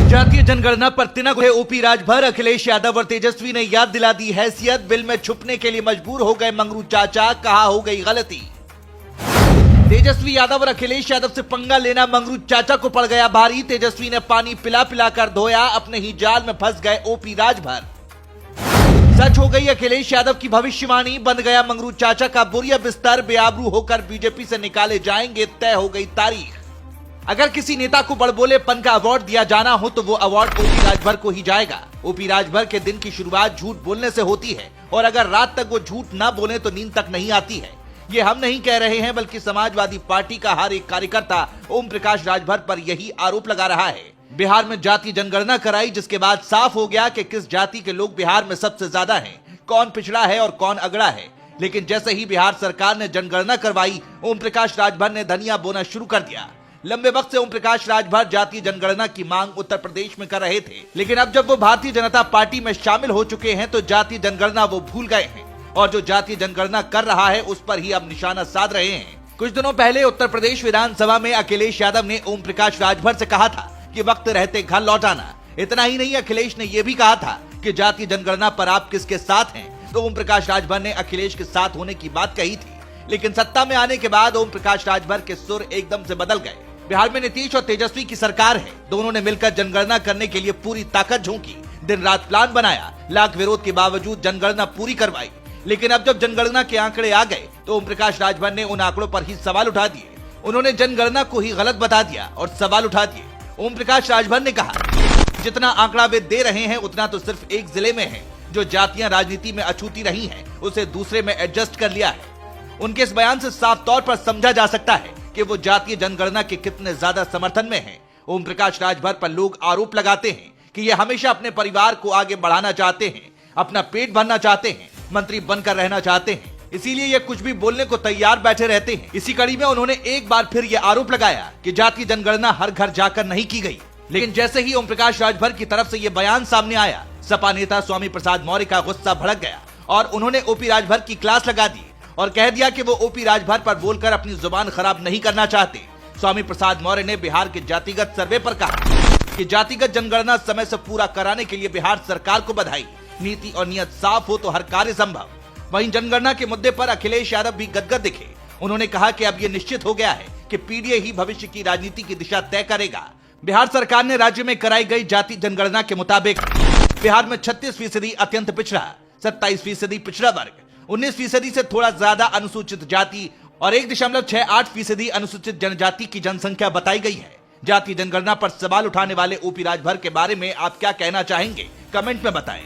जातीय जनगणना पर तिनक हुए ओपी राजभर, अखिलेश यादव और तेजस्वी ने याद दिला दी हैसियत। बिल में छुपने के लिए मजबूर हो गए मंगरू चाचा, कहा हो गई गलती। तेजस्वी यादव और अखिलेश यादव से पंगा लेना मंगरू चाचा को पड़ गया भारी। तेजस्वी ने पानी पिला पिला कर धोया, अपने ही जाल में फंस गए ओपी राजभर। सच हो गई अखिलेश यादव की भविष्यवाणी, बन गया मंगरू चाचा का बोरिया बिस्तर। बेआबरू होकर बीजेपी से निकाले जाएंगे, तय हो गई तारीख। अगर किसी नेता को बड़बोलेपन का अवार्ड दिया जाना हो तो वो अवार्ड ओपी राजभर को ही जाएगा। ओपी राजभर के दिन की शुरुआत झूठ बोलने से होती है और अगर रात तक वो झूठ ना बोले तो नींद तक नहीं आती है। ये हम नहीं कह रहे हैं, बल्कि समाजवादी पार्टी का हर एक कार्यकर्ता ओम प्रकाश राजभर पर यही आरोप लगा रहा है। बिहार में जातीय जनगणना कराई, जिसके बाद साफ हो गया कि किस जाति के लोग बिहार में सबसे ज्यादा हैं, कौन पिछड़ा है और कौन अगड़ा है। लेकिन जैसे ही बिहार सरकार ने जनगणना करवाई, ओम प्रकाश राजभर ने धनिया बोना शुरू कर दिया। लंबे वक्त से ओम प्रकाश राजभर जातीय जनगणना की मांग उत्तर प्रदेश में कर रहे थे, लेकिन अब जब वो भारतीय जनता पार्टी में शामिल हो चुके हैं तो जातीय जनगणना वो भूल गए हैं और जो जातीय जनगणना कर रहा है उस पर ही अब निशाना साध रहे हैं। कुछ दिनों पहले उत्तर प्रदेश विधानसभा में अखिलेश यादव ने ओम प्रकाश राजभर से कहा था कि वक्त रहते घर लौट आना। इतना ही नहीं, अखिलेश ने यह भी कहा था कि जातीय जनगणना पर आप किसके साथ हैं, तो ओम प्रकाश राजभर ने अखिलेश के साथ होने की बात कही थी। लेकिन सत्ता में आने के बाद ओम प्रकाश राजभर के सुर एकदम से बदल गए। बिहार में नीतीश और तेजस्वी की सरकार है, दोनों ने मिलकर जनगणना करने के लिए पूरी ताकत झोंकी, दिन रात प्लान बनाया, लाख विरोध के बावजूद जनगणना पूरी करवाई। लेकिन अब जब जनगणना के आंकड़े आ गए तो ओम प्रकाश राजभर ने उन आंकड़ों पर ही सवाल उठा दिए। उन्होंने जनगणना को ही गलत बता दिया और सवाल उठा दिए। ओम प्रकाश राजभर ने कहा, जितना आंकड़ा वे दे रहे हैं उतना तो सिर्फ एक जिले में है। जो जातियां राजनीति में अछूती रही हैं, उसे दूसरे में एडजस्ट कर लिया है। उनके इस बयान से साफ तौर पर समझा जा सकता है कि वो जातीय जनगणना के कितने ज्यादा समर्थन में हैं। ओम प्रकाश राजभर पर लोग आरोप लगाते हैं कि ये हमेशा अपने परिवार को आगे बढ़ाना चाहते हैं, अपना पेट भरना चाहते हैं, मंत्री बनकर रहना चाहते हैं, इसीलिए ये कुछ भी बोलने को तैयार बैठे रहते हैं। इसी कड़ी में उन्होंने एक बार फिर ये आरोप लगाया कि जातीय जनगणना हर घर जाकर नहीं की गई। लेकिन जैसे ही ओम प्रकाश राजभर की तरफ से ये बयान सामने आया, सपा नेता स्वामी प्रसाद मौर्य का गुस्सा भड़क गया और उन्होंने ओपी राजभर की क्लास लगा दी और कह दिया कि वो ओपी राजभर पर बोलकर अपनी जुबान खराब नहीं करना चाहते। स्वामी प्रसाद मौर्य ने बिहार के जातिगत सर्वे पर कहा कि जातिगत जनगणना समय से पूरा कराने के लिए बिहार सरकार को बधाई। नीति और नियत साफ हो तो हर कार्य संभव। वहीं जनगणना के मुद्दे पर अखिलेश यादव भी गदगद दिखे। उन्होंने कहा कि अब ये निश्चित हो गया है कि पीडीए ही भविष्य की राजनीति की दिशा तय करेगा। बिहार सरकार ने राज्य में कराई गई जाति जनगणना के मुताबिक बिहार में 36% अत्यंत पिछड़ा, 27% पिछड़ा वर्ग, 19% से थोड़ा ज्यादा अनुसूचित जाति और 1.68% अनुसूचित जनजाति की जनसंख्या बताई गई है। जातीय जनगणना पर सवाल उठाने वाले ओपी राजभर के बारे में आप क्या कहना चाहेंगे, कमेंट में बताएं।